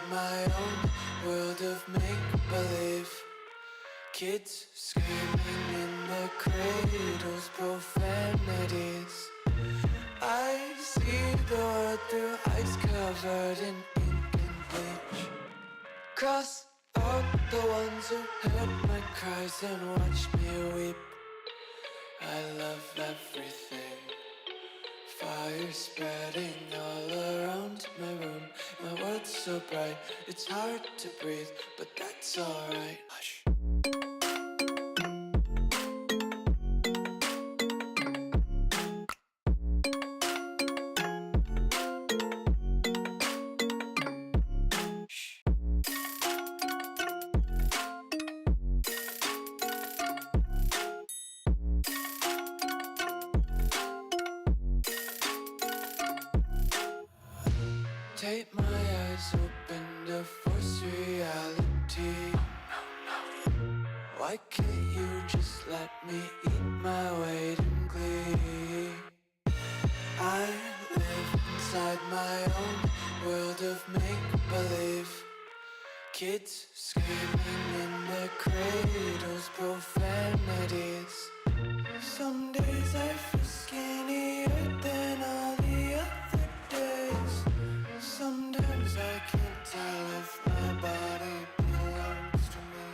my own world of make-believe. Kids screaming in their cradles, profanities. I see the world through ice covered in ink and bleach. Cross out the ones who heard my cries and watched me weep. I love everything. Fire spreading all around my room. My world's so bright, it's hard to breathe, but that's alright. Hush. Take my eyes open to force reality. Why can't you just let me eat my weight in glee? I live inside my own world of make-believe. Kids screaming in their cradles, profanities. Some days I feel skinnier than all the other days. Sometimes I can't tell if my body belongs to me.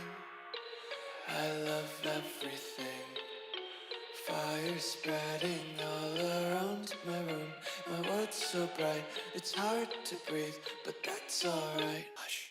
I love everything. Fire spreading all around my room. My world's so bright, it's hard to breathe, but that's alright. Hush.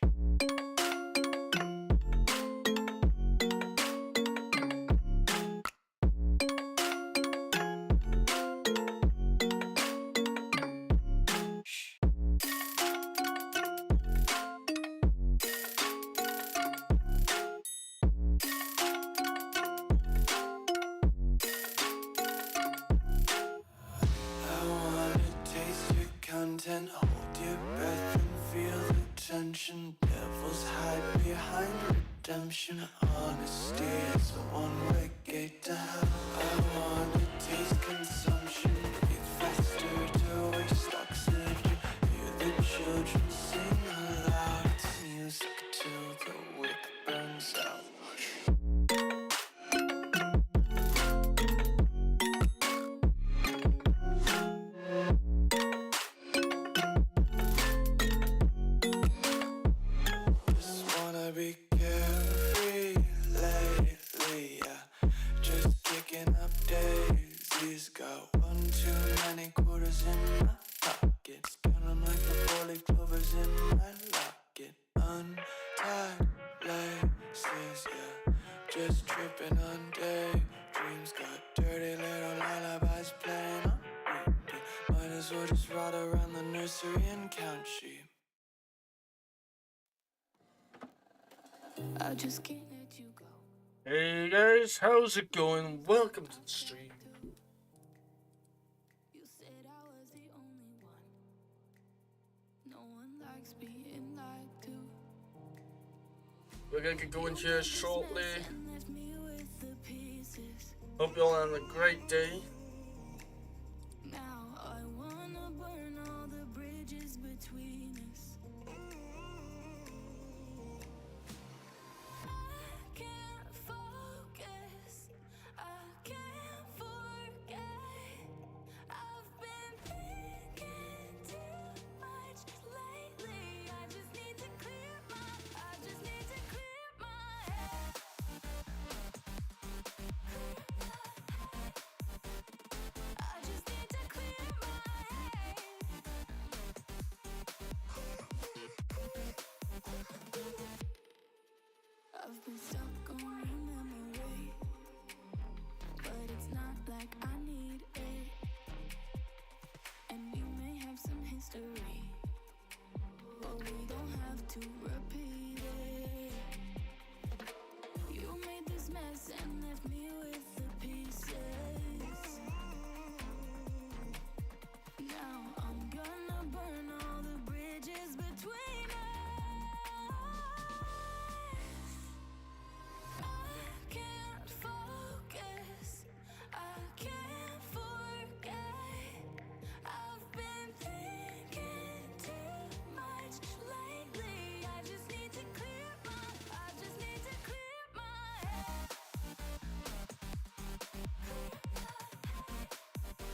Content, hold your breath and feel the tension. Devils hide behind redemption. Honesty is a one-way gate to hell. I wanna taste consumption. Breathe faster to waste oxygen. Hear the children sing aloud. It's music till the wick burns out. Be carefree lately, yeah. Just kicking up daisies. Got one too many quarters in my pockets. Count 'em like the four-leaf clovers in my locket. Untied laces, yeah. Just tripping on daydreams. Got dirty little lullabies playing on repeat. Might as well just ride around the nursery and count sheep. I just can't let you go. Hey guys, how's it going? Welcome to the stream. You said I was the only one. No one likes being lied to. We're gonna get going here shortly. Hope you all have a great day. Now I wanna burn all the bridges between us. I've been stuck on your memory, but it's not like I need it. And you may have some history, but we don't have to repeat it. You made this mess and left me with the pieces. Now I'm gonna burn all the bridges between us. I've been thinking too much lately.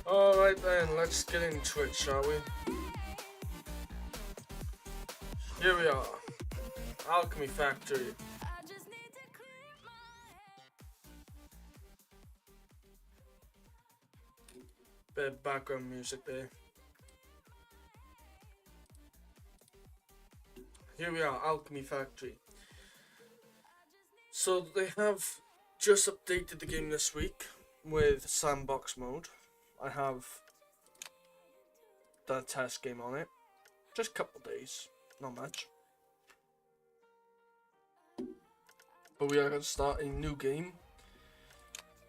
Alright then, let's get into it, shall we? Here we are. Alchemy Factory. Bit of background music there. Here we are, Alchemy Factory. So they have just updated the game this week with sandbox mode. I have done a test game on it. Just a couple days, not much. But we are going to start a new game.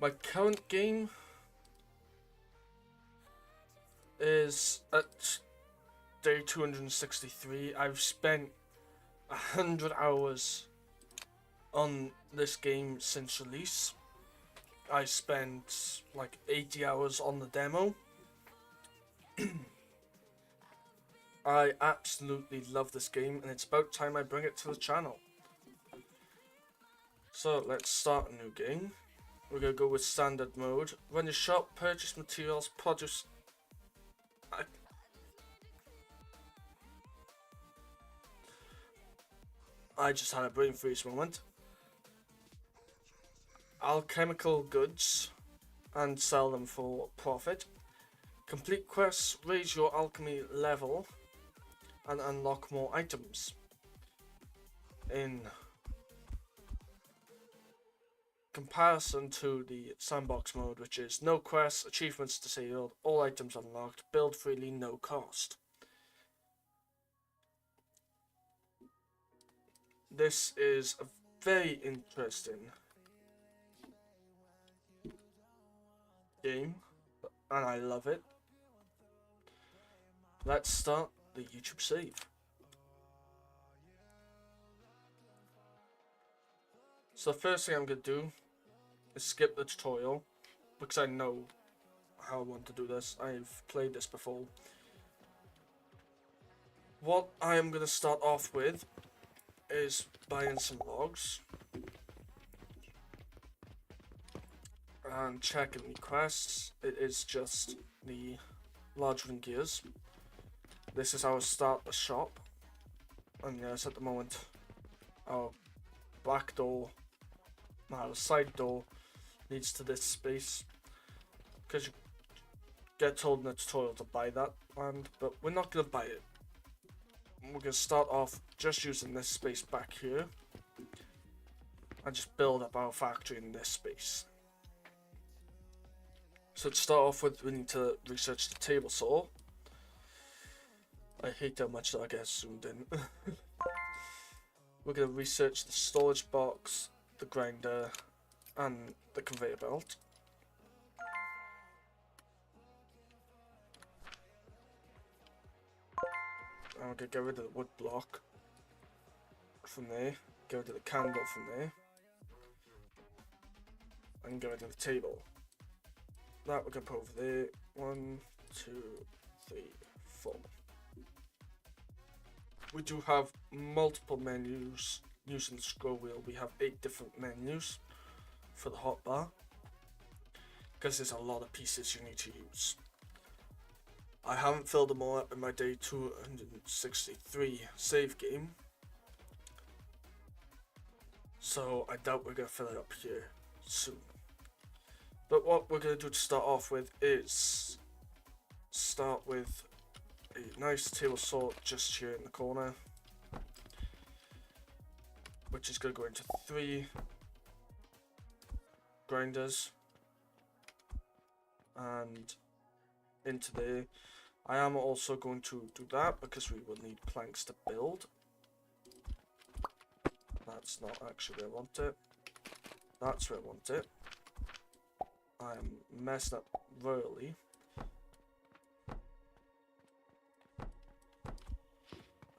My current game is at day 263. I've spent 100 hours on this game since release. I spent like 80 hours on the demo. I absolutely love this game, and it's about time I bring it to the channel. So let's start a new game. We're gonna go with standard mode. Run your shop, purchase materials, produce. I just had a brain freeze moment. Alchemical goods and sell them for profit. Complete quests, raise your alchemy level, and unlock more items. In comparison to the sandbox mode, which is no quests, achievements disabled, all items unlocked, build freely, no cost. This is a very interesting game, and I love it. Let's start the YouTube save. So the first thing I'm going to do is skip the tutorial, because I know how I want to do this. I've played this before. What I am going to start off with is buying some logs and checking the quests. It is just the large wooden gears. This is how I start the shop, and yes, at the moment our back door, our side door leads to this space, because you get told in the tutorial to buy that land, but we're not going to buy it. We're going to start off just using this space back here and just build up our factory in this space. So to start off with, we need to research the table saw. I hate how much that gets zoomed in. We're going to research the storage box, the grinder, and the conveyor belt. And we're going to get rid of the wood block from there, get rid of the candle from there, and get rid of the table. That we're going to put over there. 1, 2, 3, 4. We do have multiple menus. Using the scroll wheel, we have 8 different menus for the hotbar, because there's a lot of pieces you need to use. I haven't filled them all up in my day 263 save game, so I doubt we're going to fill it up here soon. But what we're going to do to start off with is start with a nice table saw just here in the corner, which is going to go into 3 grinders and into there. I am also going to do that because we will need planks to build. That's not actually where I want it. That's where I want it. I'm messed up royally.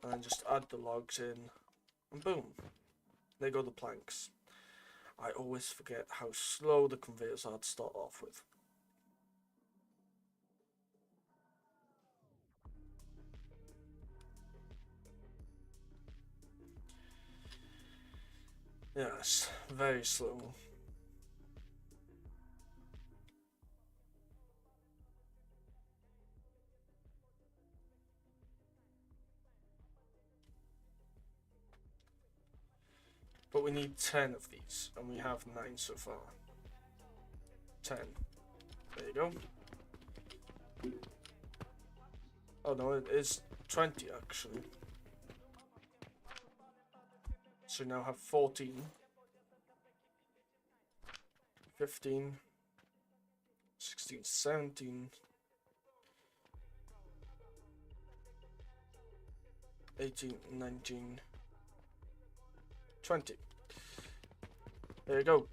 And just add the logs in, and boom, there go the planks. I always forget how slow the conveyors are to start off with. Yes, very slow. But we need 10 of these, and we have 9 so far. 10. There you go. Oh no, it is 20 actually. So we now have 14, 15, 16, 17, 18, 19, 20. There you go.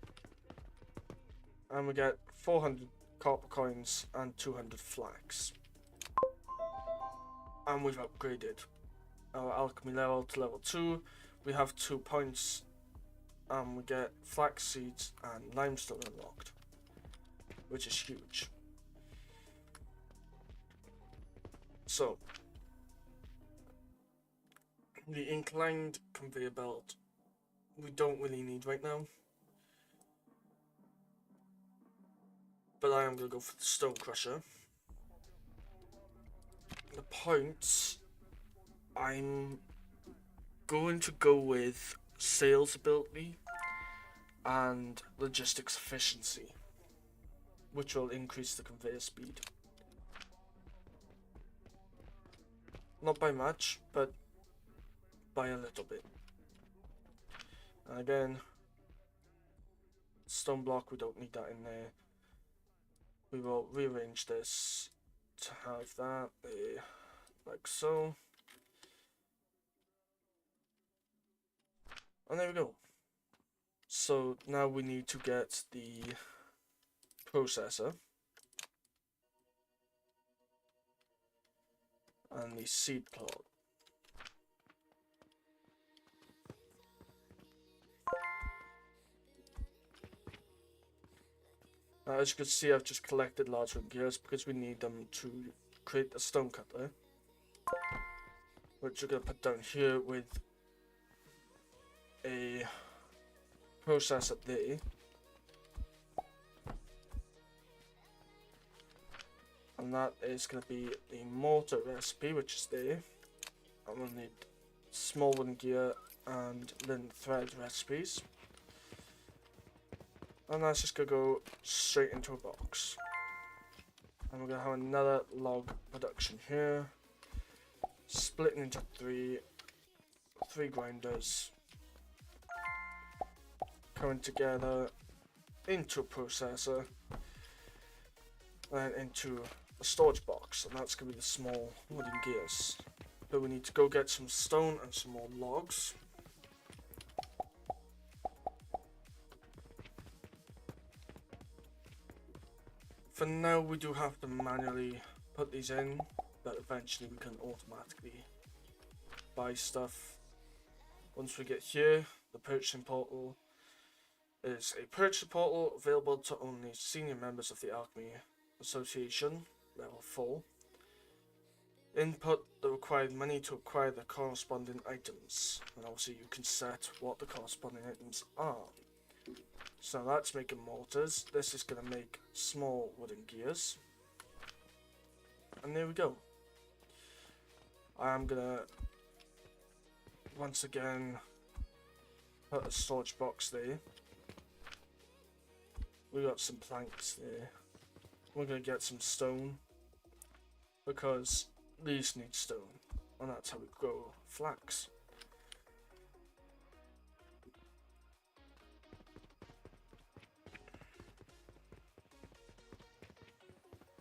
And we get 400 copper coins and 200 flax. And we've upgraded our alchemy level to level 2. We have 2 points, and we get flax seeds and limestone unlocked, which is huge. So, the inclined conveyor belt we don't really need right now, but I am going to go for the stone crusher. The points, I'm going to go with sales ability and logistics efficiency, which will increase the conveyor speed. Not by much, but by a little bit. And again, stone block, we don't need that in there. We will rearrange this to have that there, like so. And there we go. So now we need to get the processor and the seed plot. Now, as you can see, I've just collected large wooden gears because we need them to create the stone cutter, which we're going to put down here with a processor there. And that is going to be the mortar recipe, which is there. And we'll need small wooden gear and linen thread recipes. And that's just going to go straight into a box. And we're going to have another log production here, splitting into three grinders, coming together into a processor, and into a storage box, and that's going to be the small wooden gears. But we need to go get some stone and some more logs. For now, we do have to manually put these in, but eventually we can automatically buy stuff. Once we get here, the purchasing portal is a purchase portal available to only senior members of the Alchemy Association, level 4. Input the required money to acquire the corresponding items, and obviously you can set what the corresponding items are. So that's making mortars, this is going to make small wooden gears, and there we go. I am going to once again put a storage box there. We got some planks there. We're going to get some stone, because these need stone, and that's how we grow flax.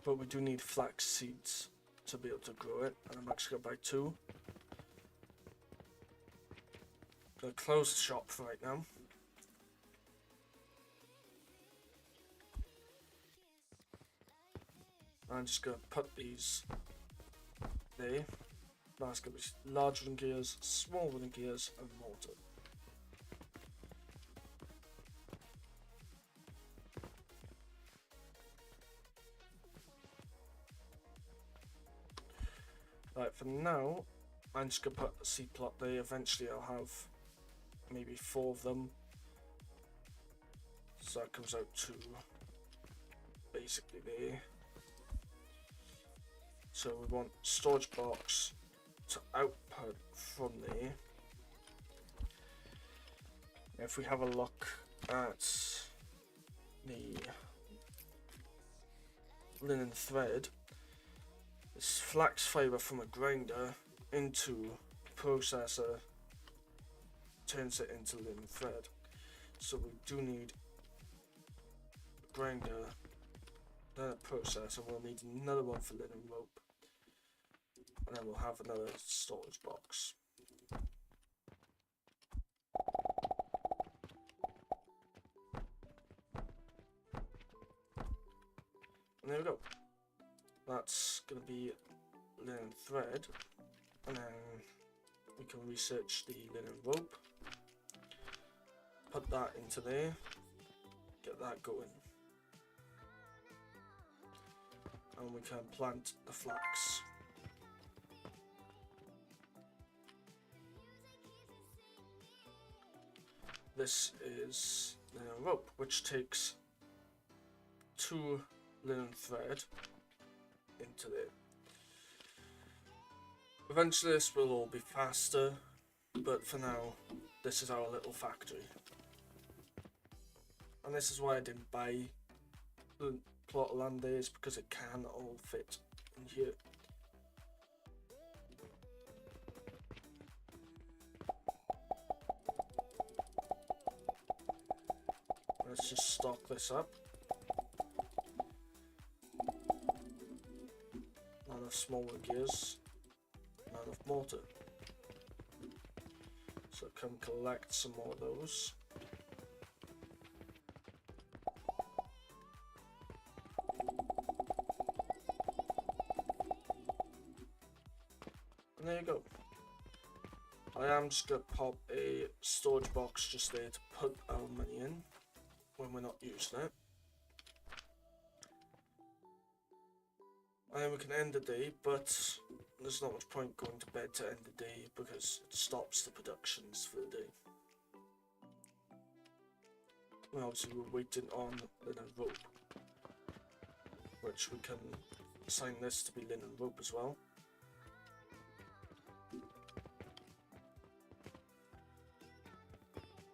But we do need flax seeds to be able to grow it, and I'm actually going to buy 2. Gonna close the shop for right now. I'm just going to put these there. That's going to be large wooden gears, small wooden gears, and mortar. Right, for now, I'm just going to put a seed plot there. Eventually I'll have maybe 4 of them. So that comes out to basically there. So we want storage box to output from there. If we have a look at the linen thread, this flax fiber from a grinder into a processor turns it into linen thread. So we do need a grinder, then a processor, and we'll need another one for linen rope, and then we'll have another storage box. And there we go. That's gonna be linen thread, and then we can research the linen rope, put that into there, get that going, and we can plant the flax. This is linen rope, which takes 2 linen thread into there. Eventually this will all be faster, but for now this is our little factory. And this is why I didn't buy the plot of land there, is because it can all fit in here. Let's just stock this up. Not enough smaller gears, not enough mortar. So come collect some more of those. And there you go. I am just going to pop a storage box just there to put our money in when we're not using it. And then we can end the day, but there's not much point going to bed to end the day because it stops the productions for the day. And obviously we're waiting on linen rope, which we can assign this to be linen rope as well.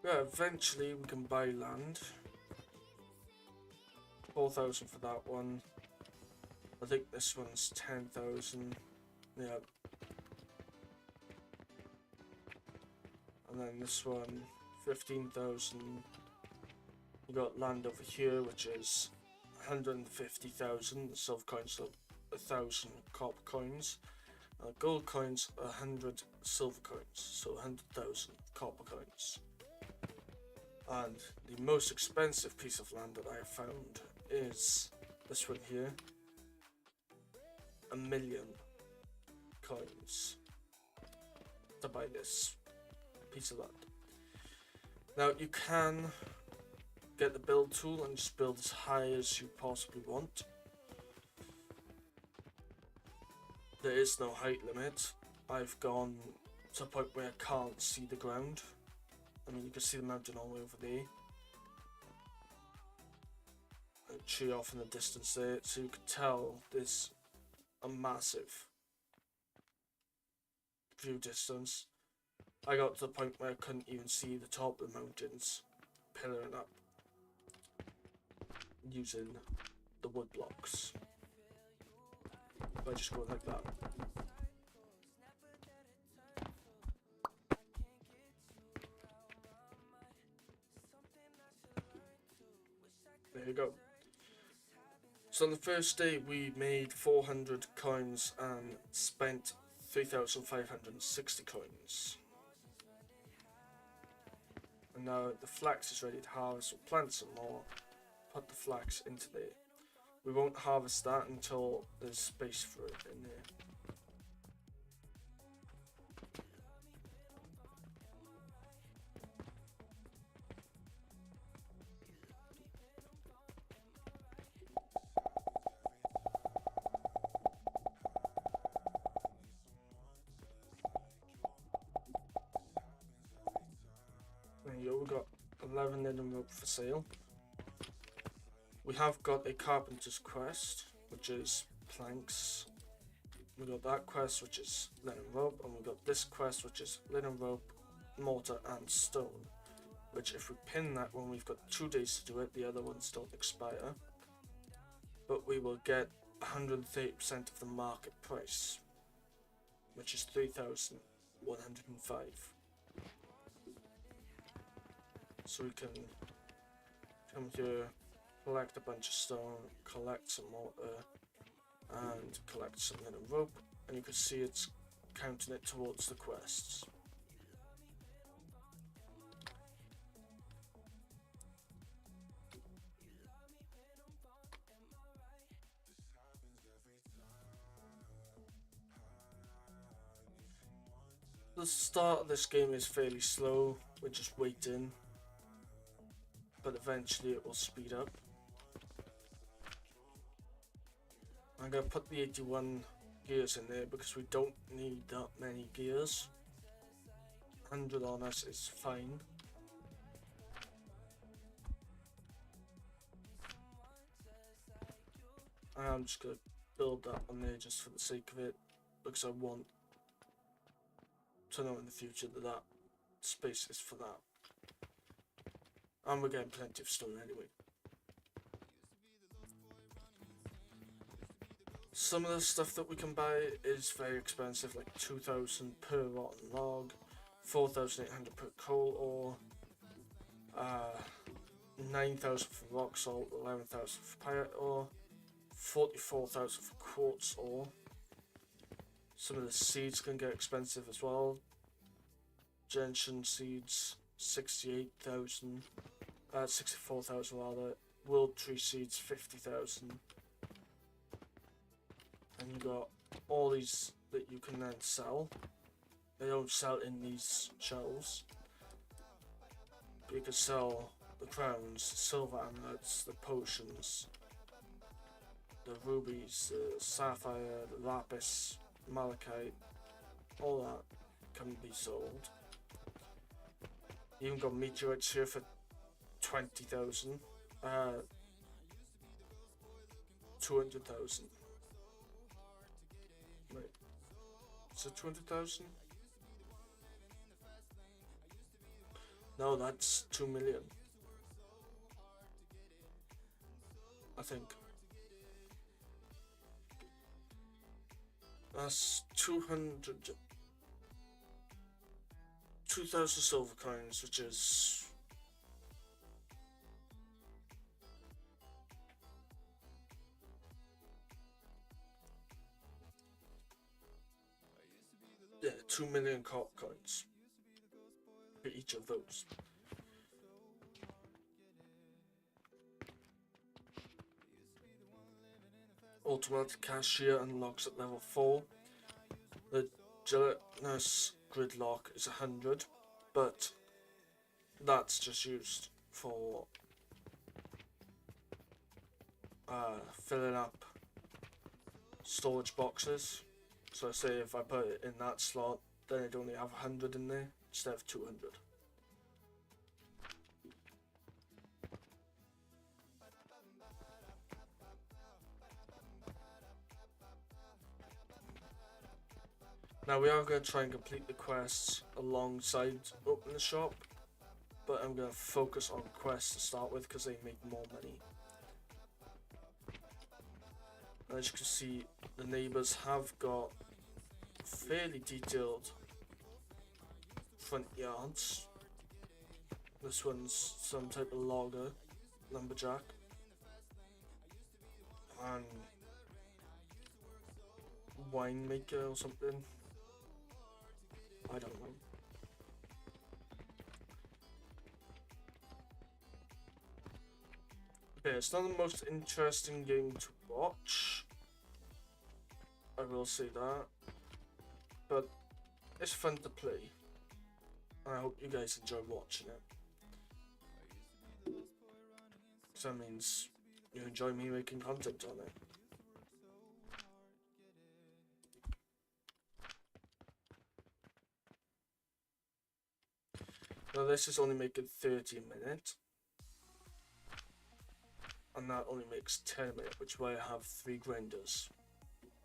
Yeah, eventually we can buy land. 4,000 for that one. I think this one's 10,000. Yeah. And then this one, 15,000. You got land over here, which is 150,000 silver coins, so 1,000 copper coins. Gold coins, 100 silver coins, so 100,000 copper coins. And the most expensive piece of land that I have found is this one here. 1,000,000 coins to buy this piece of land. Now you can get the build tool and just build as high as you possibly want. There is no height limit. I've gone to a point where I can't see the ground. I mean, you can see the mountain all the way over there. A tree off in the distance there, so you can tell there's a massive view distance. I got to the point where I couldn't even see the top of the mountains pillaring up using the wood blocks. If I just go like that. There you go. So on the first day we made 400 coins and spent 3,560 coins. And now the flax is ready to harvest. We'll plant some more, put the flax into there. We won't harvest that until there's space for it in there. There you go, we got 11 linen rope for sale. We have got a carpenter's quest, which is planks. We got that quest, which is linen rope, and we got this quest, which is linen rope, mortar, and stone. which if we pin that one, we've got 2 days to do it, the other ones don't expire. But we will get 130% of the market price, which is 3,105. So we can come here, collect a bunch of stone, collect some mortar, and collect some little rope, and you can see it's counting it towards the quests. The start of this game is fairly slow, we're just waiting, but eventually it will speed up. I'm going to put the 81 gears in there because we don't need that many gears. 100 on us is fine. I'm just going to build that on there just for the sake of it, because I want to know in the future that that space is for that. And we're getting plenty of stone anyway. Some of the stuff that we can buy is very expensive, like 2,000 per rotten log, 4,800 per coal ore, 9,000 for rock salt, 11,000 for pirate ore, 44,000 for quartz ore. Some of the seeds can get expensive as well. Gentian seeds, 64,000 rather. World tree seeds, 50,000. And you got all these that you can then sell. They don't sell in these shelves. But you can sell the crowns, silver amulets, the potions, the rubies, the sapphire, the lapis, malachite, all that can be sold. You even got meteorites here for 20,000, 200,000. Wait, is it 200,000? No, that's 2 million. I think. That's 2,000 silver coins, which is yeah, 2 million corp coins for each of those. Automatic cashier unlocks at level 4. The gelatinous gridlock is 100, but that's just used for filling up storage boxes. So say if I put it in that slot, then it'd only have 100 in there instead of 200. Now we are going to try and complete the quests alongside opening the shop, but I'm going to focus on quests to start with because they make more money. And as you can see, the neighbours have got fairly detailed front yards. This one's some type of logger, lumberjack, and winemaker or something. I don't know. Okay, it's not the most interesting game to watch, I will say that, but it's fun to play. I hope you guys enjoy watching it. So that means you enjoy me making content on it. Now this is only making 30 a minute, and that only makes 10 a minute, which is why I have 3 grinders,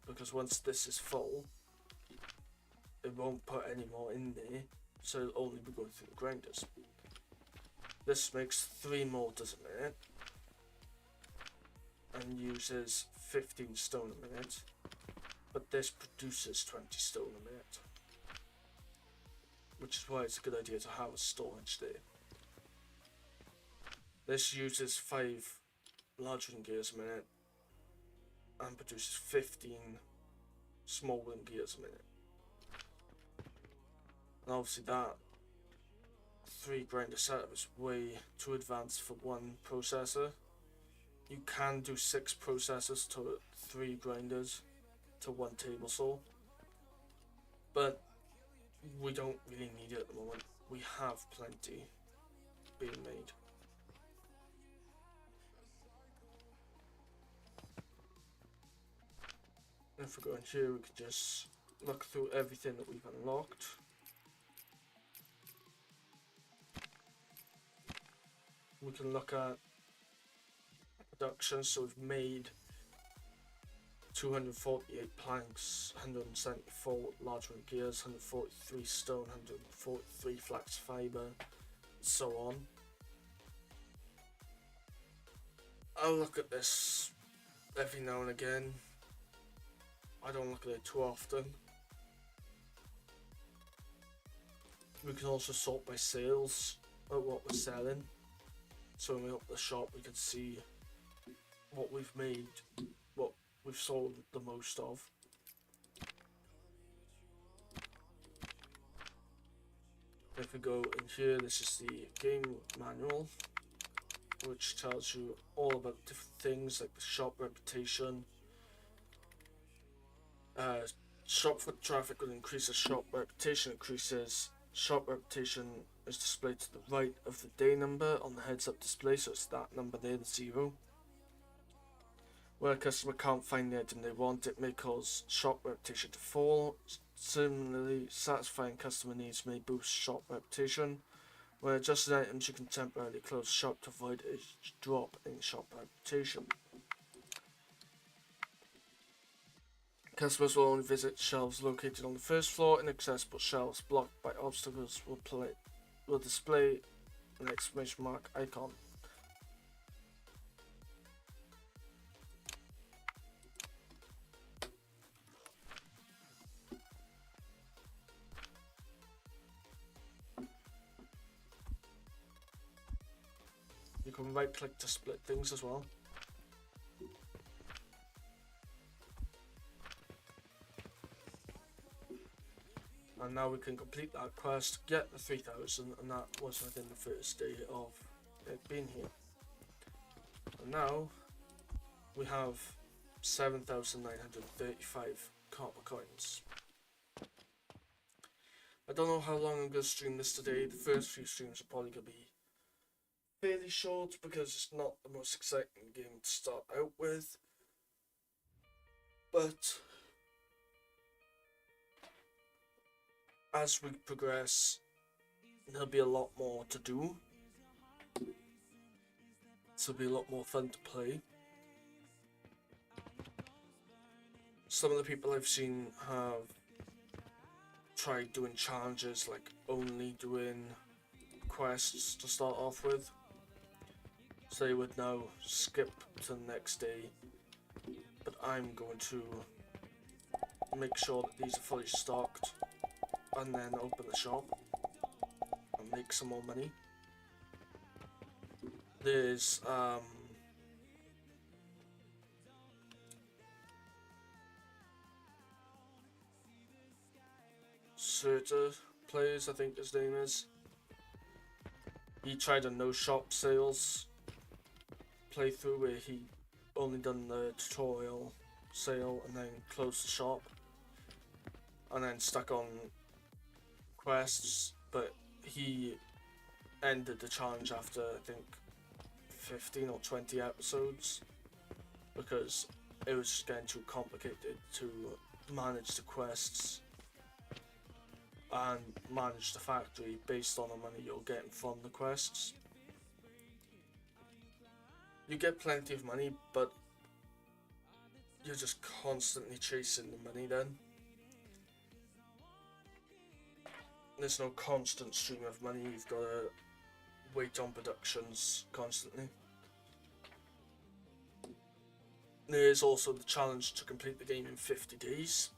because once this is full, it won't put any more in there, so it'll only be going through the grinders. This makes 3 mortars a minute and uses 15 stone a minute, but this produces 20 stone a minute, which is why it's a good idea to have a storage there. This uses 5 large wooden gears a minute and produces 15 small wooden gears a minute. And obviously that 3 grinder setup is way too advanced for one processor. You can do 6 processors to 3 grinders to 1 table saw, but we don't really need it at the moment. We have plenty being made. If we go in here, we can just look through everything that we've unlocked. We can look at production. So we've made 248 planks, 174 large wooden gears, 143 stone, 143 flax fiber, and so on. I'll look at this every now and again. I don't look at it too often. We can also sort by sales at what we're selling. So when we open the shop, we can see what we've made, what we've sold the most of. If we go in here, this is the game manual, which tells you all about different things like the shop reputation. Shop foot traffic will increase as shop reputation increases. Shop reputation is displayed to the right of the day number on the heads up display, so it's that number there, the 0. Where a customer can't find the item they want, it may cause shop reputation to fall. Similarly, satisfying customer needs may boost shop reputation. When adjusting items, you can temporarily close the shop to avoid a drop in shop reputation. Customers will only visit shelves located on the first floor. Inaccessible shelves blocked by obstacles will display an exclamation mark icon. You can right click to split things as well. And now we can complete that quest, get the 3000, and that was within the first day of it being here. And now we have 7,935 copper coins. I don't know how long I'm going to stream this today. The first few streams are probably going to be fairly short because it's not the most exciting game to start out with. But as we progress, there'll be a lot more to do. So it'll be a lot more fun to play. Some of the people I've seen have tried doing challenges, like only doing quests to start off with. So they would now skip to the next day. But I'm going to make sure that these are fully stocked and then open the shop and make some more money. There's Serta Players, I think his name is. He tried a no shop sales playthrough where he only done the tutorial sale and then closed the shop and then stuck on quests, but he ended the challenge after I think 15 or 20 episodes because it was just getting too complicated to manage the quests and manage the factory based on the money you're getting from the quests. You get plenty of money, but you're just constantly chasing the money then. There's no constant stream of money. You've got to wait update on productions constantly. There is also the challenge to complete the game in 50 days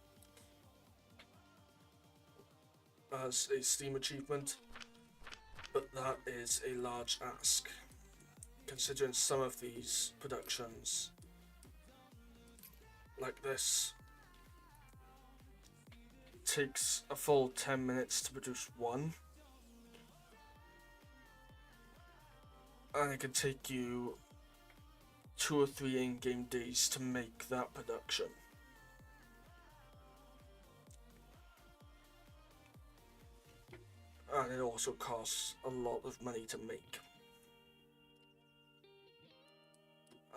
as a Steam achievement, but that is a large ask, considering some of these productions, like this, takes a full 10 minutes to produce one, and it can take you 2 or 3 in-game days to make that production. And it also costs a lot of money to make.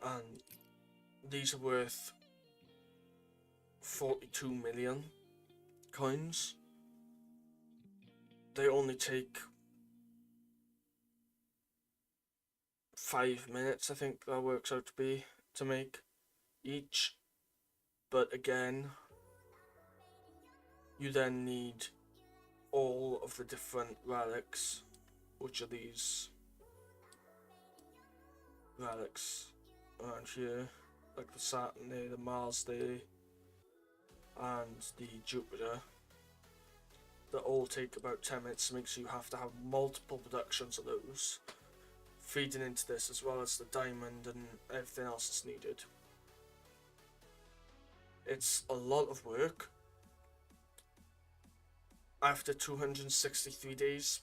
And these are worth 42 million coins. They only take 5 minutes, I think that works out to be, to make each. But again, you then need all of the different relics, which are these relics around here, like the Saturn there, the Mars there, and the Jupiter, that all take about 10 minutes to make, so you have to have multiple productions of those feeding into this, as well as the diamond and everything else that's needed. It's a lot of work. After 263 days,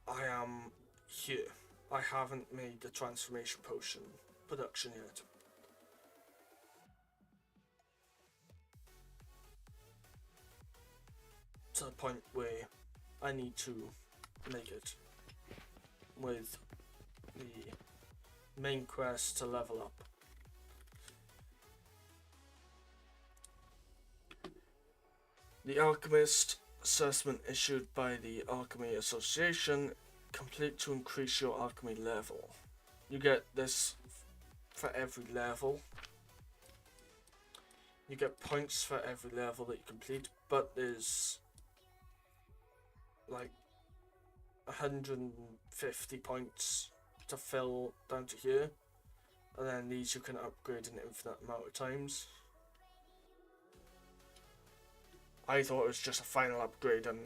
I am here. I haven't made the transformation potion production yet. To the point where I need to make it with the main quest to level up. The Alchemist assessment issued by the Alchemy Association, complete to increase your alchemy level. You get this for every level. You get points for every level that you complete, but there's like 150 points to fill down to here, and then these you can upgrade an infinite amount of times. I thought it was just a final upgrade and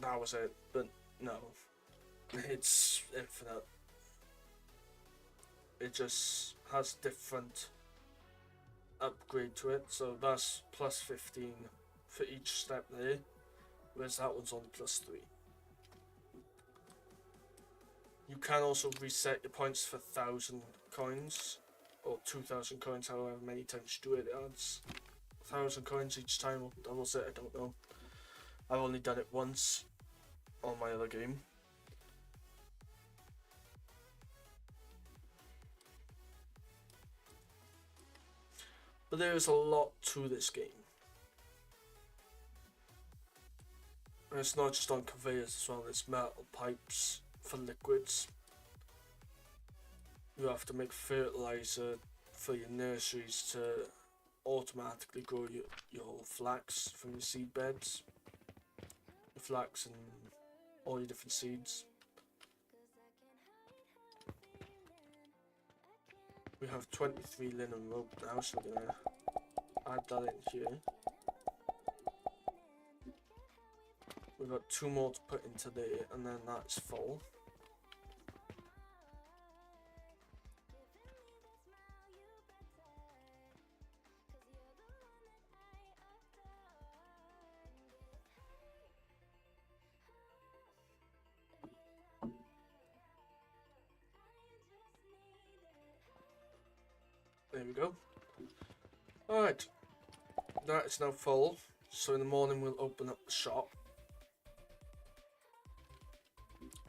that was it, but no, it's infinite. It just has different upgrade to it, so that's plus 15 for each step there, whereas that one's only plus 3. You can also reset your points for 1,000 coins, or 2,000 coins, however many times you do it, it adds 1,000 coins each time, or doubles it, I don't know. I've only done it once on my other game. But there is a lot to this game. And it's not just on conveyors as well, there's metal pipes for liquids. You have to make fertilizer for your nurseries to automatically grow your flax from your seed beds. Your flax and all your different seeds. We have 23 linen rope now, so we're gonna add that in here. We've got 2 more to put into there, and then that's full. There we go. Alright, that is now full, so in the morning we'll open up the shop.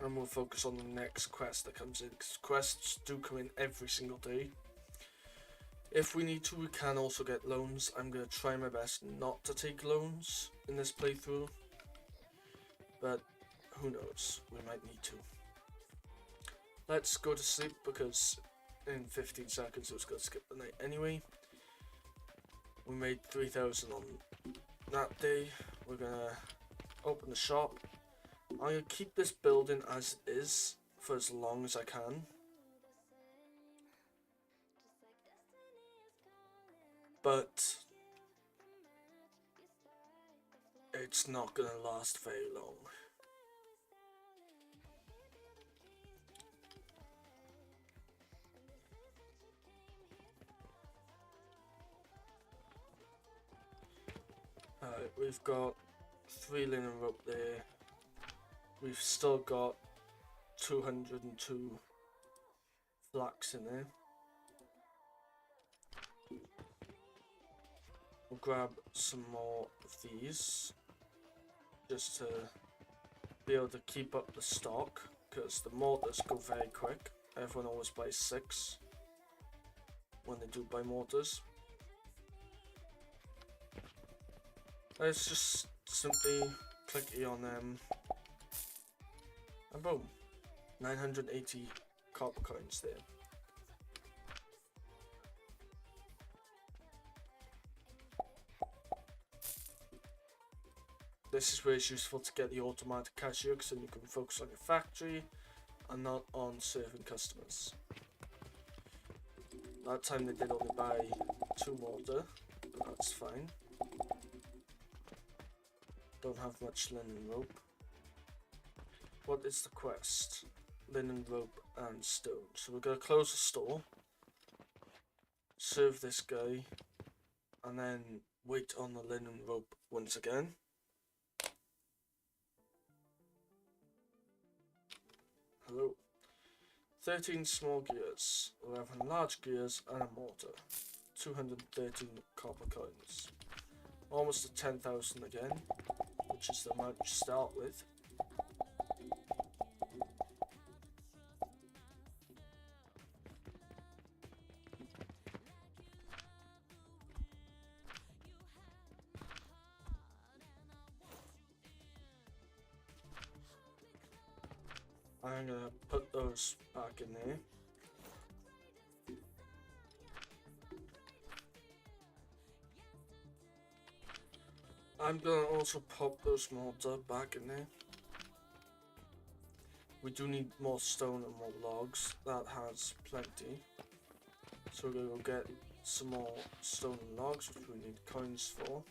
And we'll focus on the next quest that comes in, because quests do come in every single day. If we need to, we can also get loans. I'm going to try my best not to take loans in this playthrough, but who knows, we might need to. Let's go to sleep, because in 15 seconds I was going to skip the night anyway. We made 3,000 on that day. We're going to open the shop. I'm gonna keep this building as it is for as long as I can. But it's not gonna last very long. We've got 3 linen rope there. We've still got 202 flax in there. We'll grab some more of these just to be able to keep up the stock, because the mortars go very quick. Everyone always buys 6 when they do buy mortars. Let's just simply click E on them, and boom, 980 copper coins there. This is where it's useful to get the automatic cashier, because then you can focus on your factory and not on serving customers. That time they did only buy 2 mortar, but that's fine. Don't have much linen rope. What is the quest? Linen rope and stone. So we're gonna close the store, serve this guy, and then wait on the linen rope once again. Hello. 13 small gears, 11 large gears, and a mortar. 213 copper coins. Almost at 10,000 again, which is the amount you start with. I'm gonna put those back in there. I'm gonna also pop those mortar back in there. We do need more stone and more logs. That has plenty. So we're gonna go get some more stone and logs, which we need coins for.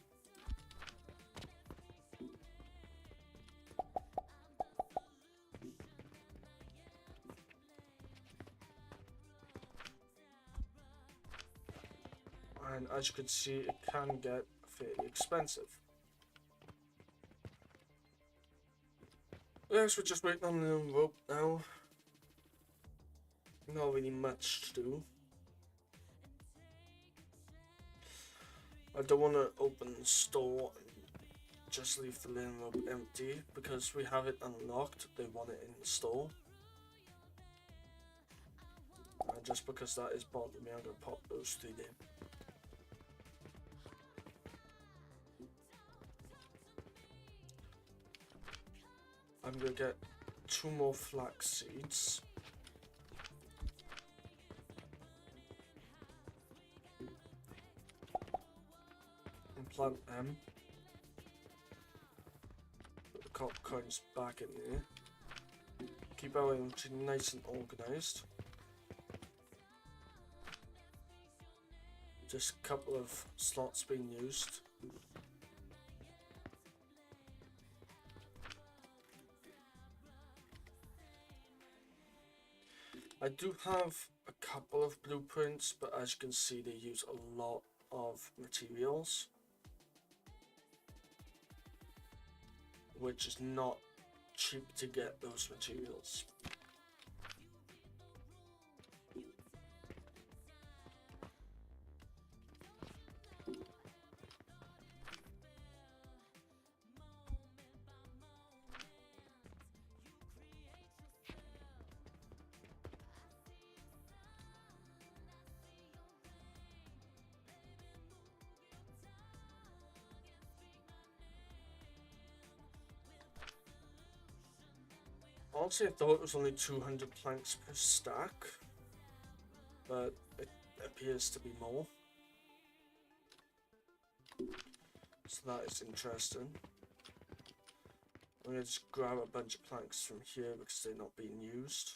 And as you can see, it can get fairly expensive. Yes, we're just waiting on the rope now. Not really much to do. I don't want to open the store and just leave the linen rope empty, because we have it unlocked. They want it in the store. And just because that is bothering me, I'm going to pop those 3 in. I'm going to get 2 more flax seeds. And plant them. Put the copper coins back in there. Keep our inventory nice and organised. Just a couple of slots being used. I do have a couple of blueprints, but as you can see, they use a lot of materials, which is not cheap to get those materials. Honestly, I thought it was only 200 planks per stack, but it appears to be more. So that is interesting. I'm gonna just grab a bunch of planks from here because they're not being used.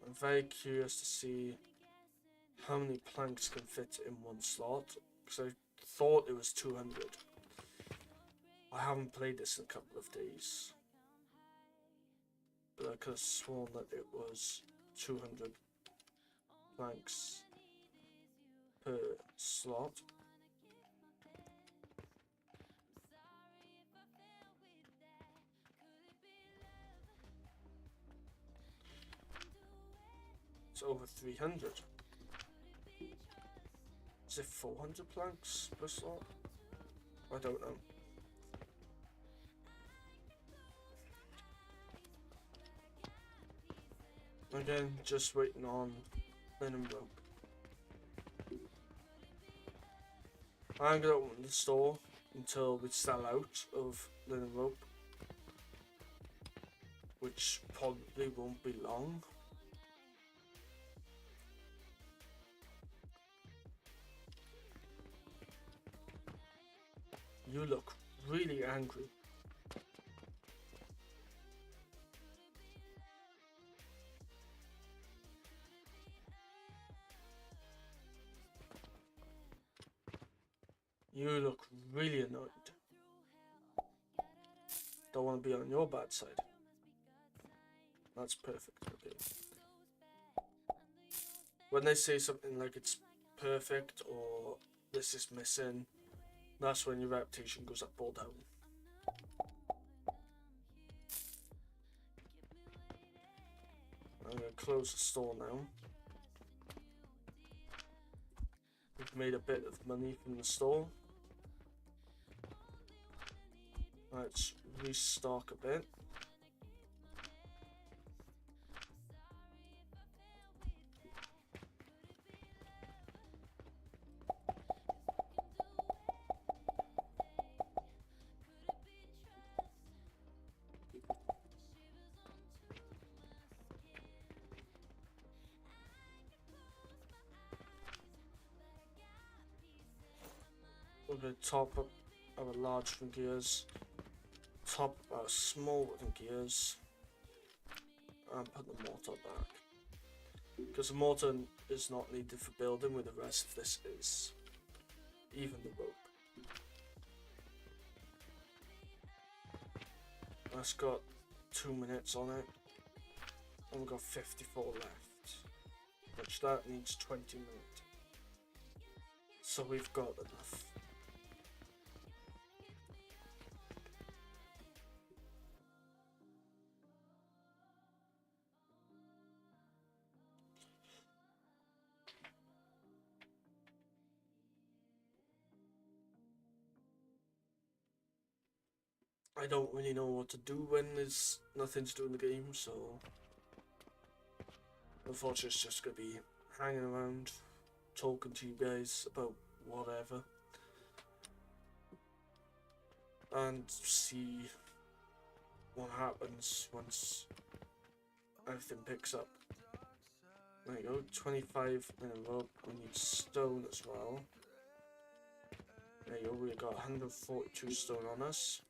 I'm very curious to see how many planks can fit in one slot, because I thought it was 200. I haven't played this in a couple of days, but I could have sworn that it was 200 planks per slot. It's over 300. Is it 400 planks per slot? I don't know. Again, just waiting on linen rope. I'm gonna open the store until we sell out of linen rope, which probably won't be long. You look really angry. You look really annoyed. Don't want to be on your bad side. That's perfect, okay. When they say something like it's perfect or this is missing, that's when your reputation goes up or down. I'm going to close the store now. We've made a bit of money from the store. Let's restock a bit. We're going to top up our large wooden gears, top our small wooden gears, and put the mortar back. Because the mortar is not needed for building, where the rest of this is. Even the rope. That's got 2 minutes on it, and we've got 54 left, which that needs 20 minutes. So we've got enough. I don't really know what to do when there's nothing to do in the game, so unfortunately it's just going to be hanging around, talking to you guys about whatever, and see what happens once everything picks up. There you go, 25 in a row. We need stone as well. There you go, we got 142 stone on us.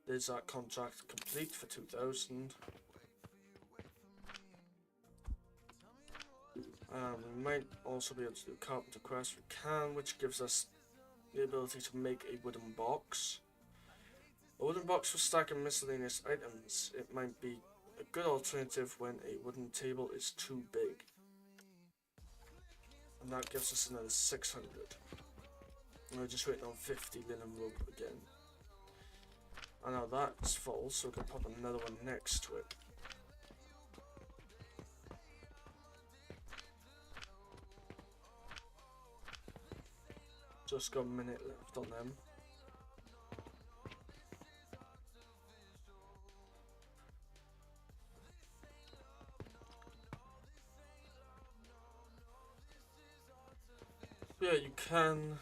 There's that contract complete for 2,000. We might also be able to do carpenter quest. We can, which gives us the ability to make a wooden box. A wooden box for stacking miscellaneous items. It might be a good alternative when a wooden table is too big. And that gives us another 600. And we're just waiting on 50 linen rope again. And now that's full, so we can pop another one next to it. Just got a minute left on them. Yeah, you can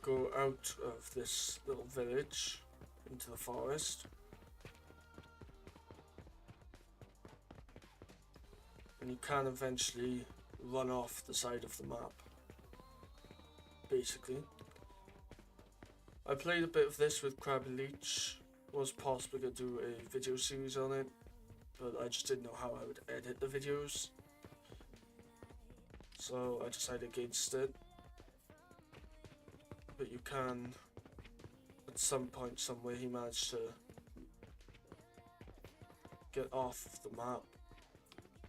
go out of this little village into the forest. And you can eventually run off the side of the map. Basically, I played a bit of this with Crab and Leech. Was possibly gonna do a video series on it, but I just didn't know how I would edit the videos, so I decided against it. But you can, at some point somewhere, he managed to get off the map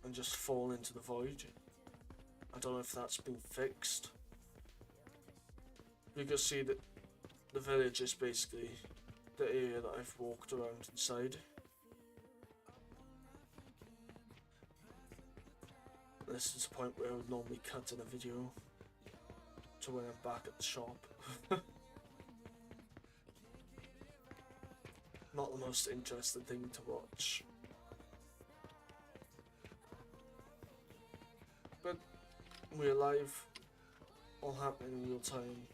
and just fall into the void. I don't know if that's been fixed. You can see that the village is basically the area that I've walked around inside. This is the point where I would normally cut in a video to when I'm back at the shop. Not the most interesting thing to watch. But we're live, all happening in real time,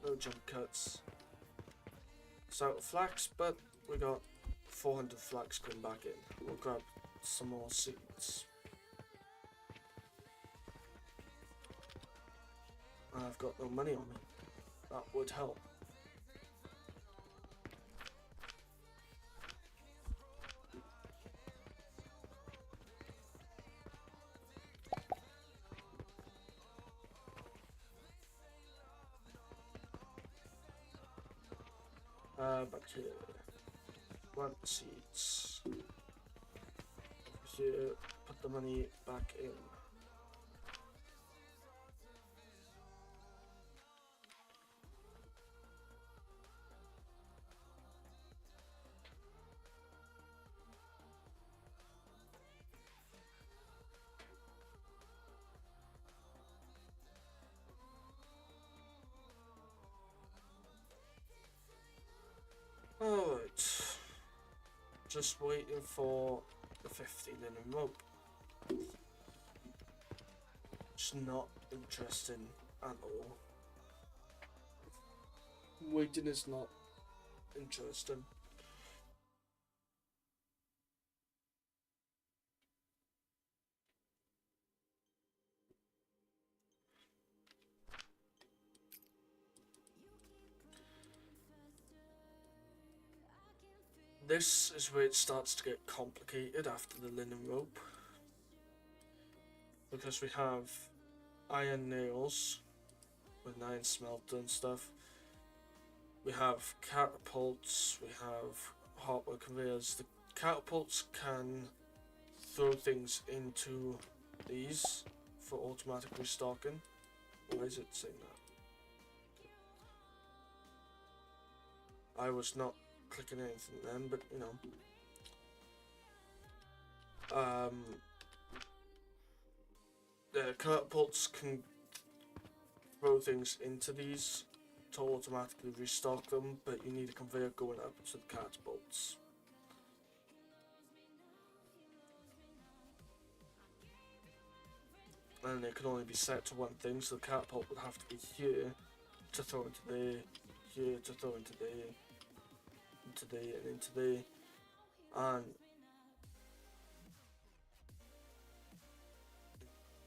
no jump cuts. It's out of flax, but we got 400 flax coming back in. We'll grab some more seeds. I've got no money on me. That would help. Back here. Plant seeds. Over here, put the money back in. Alright, just waiting for the 50 linen rope. It's not interesting at all. Waiting is not interesting. This is where it starts to get complicated after the linen rope, because we have iron nails with iron smelter and stuff. We have catapults, we have hardware conveyors. The catapults can throw things into these for automatic restocking. Why is it saying that? I was not clicking anything then, but you know. The catapults can throw things into these to automatically restock them, but you need a conveyor going up to the catapults. And it can only be set to one thing, so the catapult would have to be here to throw into there, here to throw into there, into there, and into there. And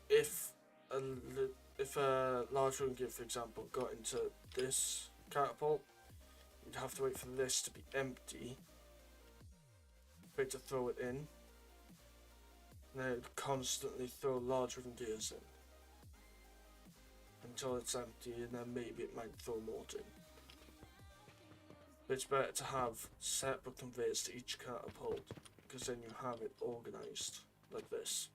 if a large rune gear, for example, got into this catapult, you'd have to wait for this to be empty for it to throw it in. And then it would constantly throw large rune gears in until it's empty, and then maybe it might throw more in. But it's better to have separate conveyors to each catapult, because then you have it organised like this.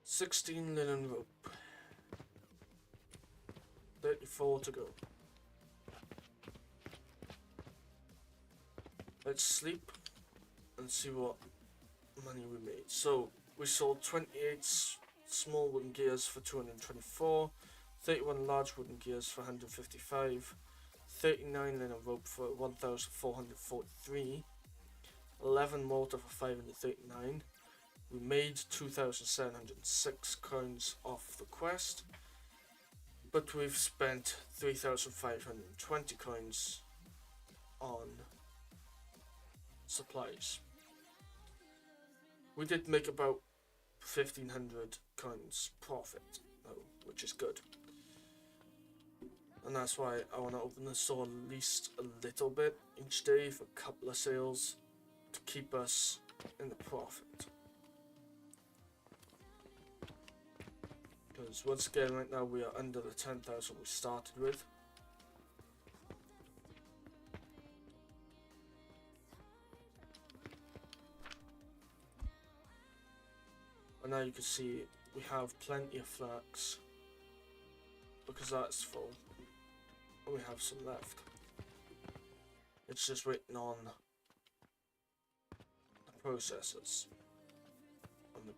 16 linen rope. 34 to go. Let's sleep and see what money we made. So we sold 28 small wooden gears for 224, 31 large wooden gears for 155, 39 linen rope for 1443, 11 mortar for 539. We made 2,706 coins off the quest, but we've spent 3,520 coins on supplies. We did make about 1,500 coins profit, though, which is good. And that's why I want to open the store at least a little bit each day for a couple of sales to keep us in the profit. Because once again, right now we are under the 10,000 we started with. And now you can see we have plenty of flax because that's full. And we have some left. It's just waiting on the processors. On the,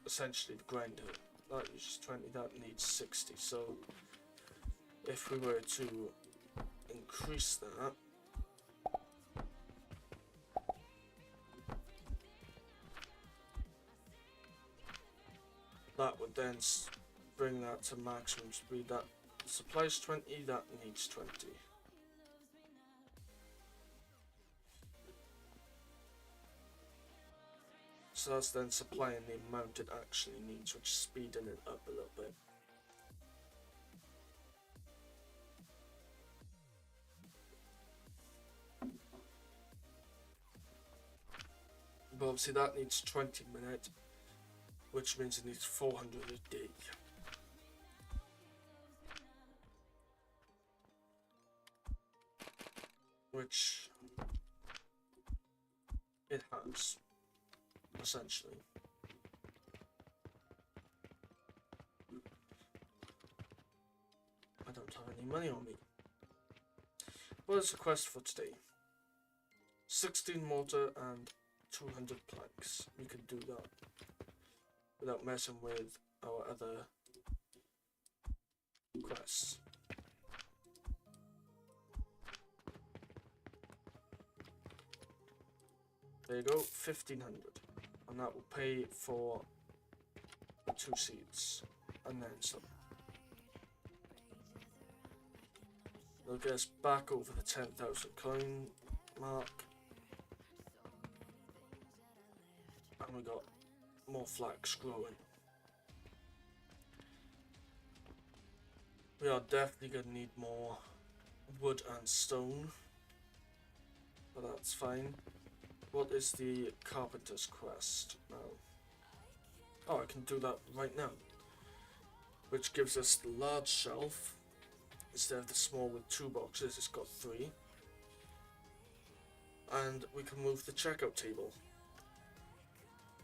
essentially the grinder. That uses 20, that needs 60. So if we were to increase that, that would then bring that to maximum speed. That supplies 20, that needs 20. So that's then supplying the amount it actually needs, which is speeding it up a little bit. But obviously that needs 20 minutes, which means it needs 400 a day. Which it has, essentially. I don't have any money on me. What is the quest for today? 16 mortar and 200 planks. We can do that without messing with our other quests. There you go, 1,500, and that will pay for 2 seeds, and then some. It'll get us back over the 10,000 coin mark, and we got more flax growing. We are definitely going to need more wood and stone, but that's fine. What is the carpenter's quest now? Oh, I can do that right now. Which gives us the large shelf. Instead of the small with 2 boxes, it's got 3. And we can move the checkout table.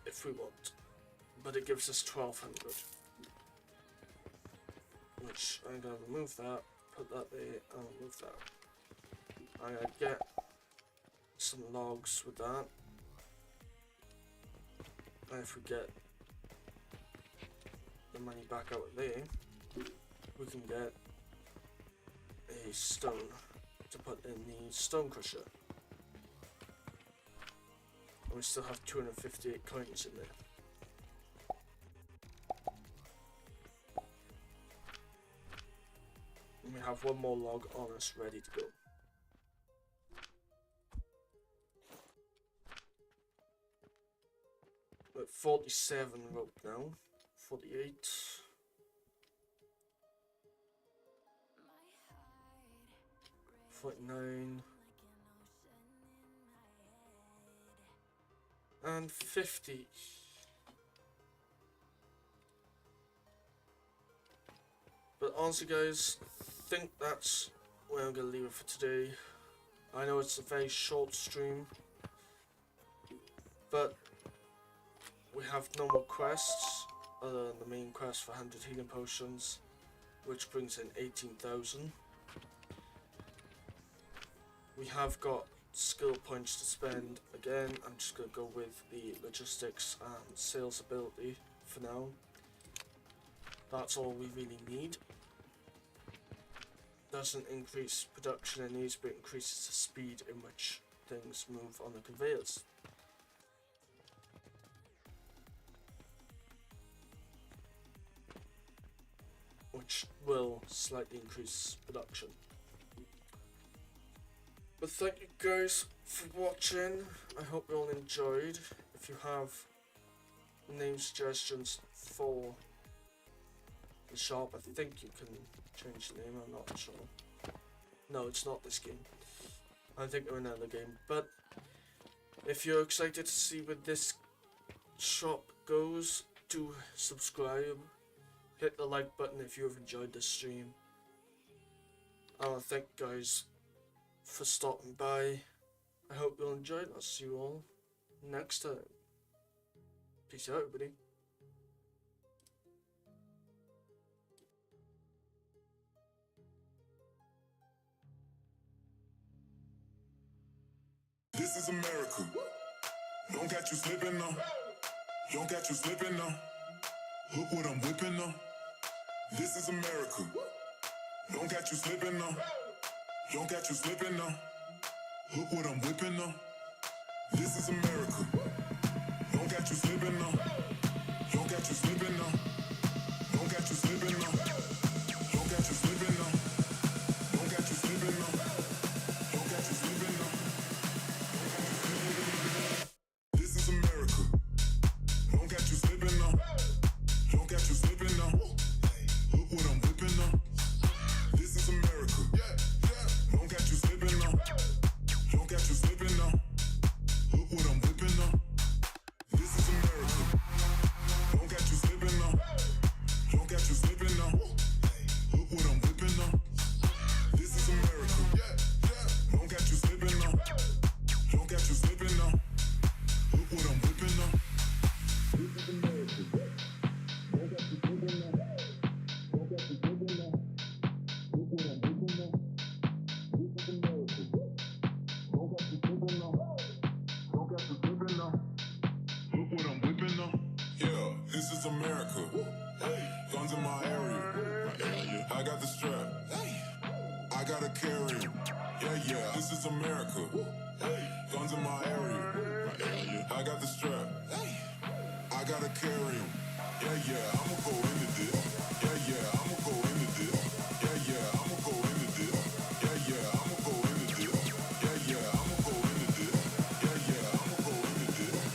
If we want. But it gives us 1,200. Which I'm going to remove that. Put that there. I'll remove that. I'm going to get some logs with that, and if we get the money back out of there, we can get a stone to put in the stone crusher, and we still have 258 coins in there. And we have 1 more log on us ready to go. We're at 47 rope now, 48. $49 and 50. But honestly guys, I think that's where I'm going to leave it for today. I know it's a very short stream, but we have no more quests other than the main quest for 100 healing potions, which brings in 18,000. We have got skill points to spend. Again, I'm just going to go with the logistics and sales ability for now. That's all we really need. Doesn't increase production in these, but increases the speed in which things move on the conveyors. Which will slightly increase production. But thank you guys for watching. I hope you all enjoyed. If you have, name suggestions for the shop. I think you can change the name, I'm not sure. No, it's not this game. I think they're another game. But if you're excited to see where this shop goes, do subscribe. Hit the like button if you have enjoyed this stream. I want to thank you guys for stopping by. I hope you'll enjoy it. I'll see you all next time. Peace out, everybody. This is America. Don't catch you slipping now. Don't catch you slipping now. Look what I'm whipping now. This is America. Don't catch you slipping now. Don't catch you slipping now. Look what I'm whipping now. This is America. Don't catch you slipping now. Don't catch you slipping now. Don't catch you slipping now. Don't catch you slipping now. Don't catch you slipping now. Don't catch you slipping now. This is America. Don't catch you slipping now. Don't catch you slipping now. Look what I'm whipping now. This is America. Don't catch you slipping now. Don't catch you slipping now. Look what I'm whipping now. This is America. Don't catch you slipping now. Don't catch you slipping now. Look what I'm whipping now. This is America. Don't catch you slipping now. Don't catch you slipping now. Look what I'm whipping now. This is America. Don't catch you slipping now. Don't catch you slipping now. Look what I'm whipping now. This is America. Don't catch you slipping now. Don't catch you slipping now. Look what I'm whipping now. Yeah, this is America. Hey, guns in my area. I got the strap. Hey, I gotta carry 'em. Yeah, this is America. Hey, guns in my area. I got the strap. Hey, I gotta carry 'em. Yeah, I'ma go into this. Yeah,